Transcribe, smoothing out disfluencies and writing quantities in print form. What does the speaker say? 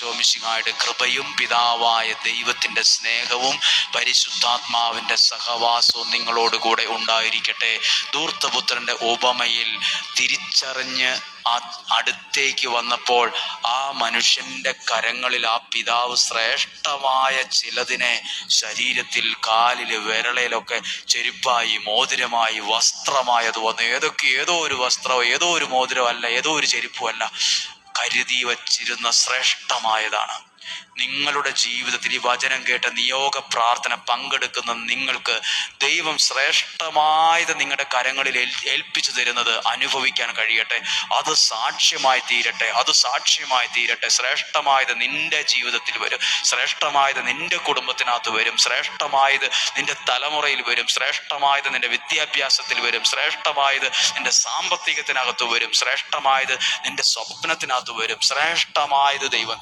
ഈശോ മിശിഹായുടെ കൃപയും പിതാവായ ദൈവത്തിൻ്റെ സ്നേഹവും പരിശുദ്ധാത്മാവിൻ്റെ സഹവാസവും നിങ്ങളോട് കൂടെ ഉണ്ടായിരിക്കട്ടെ. ധൂർത്തപുത്രൻ്റെ ഉപമയിൽ തിരിച്ചറിഞ്ഞ് അടുത്തേക്ക് വന്നപ്പോൾ ആ മനുഷ്യൻ്റെ കരങ്ങളിൽ ആ പിതാവ് ശ്രേഷ്ഠമായ ചിലതിനെ ശരീരത്തിൽ, കാലിൽ, വിരളയിലൊക്കെ ചെരുപ്പായി, മോതിരമായി, വസ്ത്രമായി അത് വന്നു. ഏതോ ഒരു വസ്ത്രമോ ഏതോ ഒരു മോതിരമോ അല്ല, ഏതോ ഒരു ചെരുപ്പോ അല്ല, കരുതി വച്ചിരുന്ന ശ്രേഷ്ഠമായതാണ്. നിങ്ങളുടെ ജീവിതത്തിൽ ഈ വചനം കേട്ട നിയോഗ പ്രാർത്ഥന പങ്കെടുക്കുന്ന നിങ്ങൾക്ക് ദൈവം ശ്രേഷ്ഠമായത് നിങ്ങളുടെ കരങ്ങളിൽ ഏൽപ്പിച്ചു തരുന്നത് അനുഭവിക്കാൻ കഴിയട്ടെ. അത് സാക്ഷ്യമായി തീരട്ടെ, അത് സാക്ഷ്യമായി തീരട്ടെ. ശ്രേഷ്ഠമായത് നിന്റെ ജീവിതത്തിൽ വരും, ശ്രേഷ്ഠമായത് നിന്റെ കുടുംബത്തിനകത്ത് വരും, ശ്രേഷ്ഠമായത് നിന്റെ തലമുറയിൽ വരും, ശ്രേഷ്ഠമായത് നിന്റെ വിദ്യാഭ്യാസത്തിൽ വരും, ശ്രേഷ്ഠമായത് നിന്റെ സാമ്പത്തികത്തിനകത്ത് വരും, ശ്രേഷ്ഠമായത് നിന്റെ സ്വപ്നത്തിനകത്ത് വരും. ശ്രേഷ്ഠമായത് ദൈവം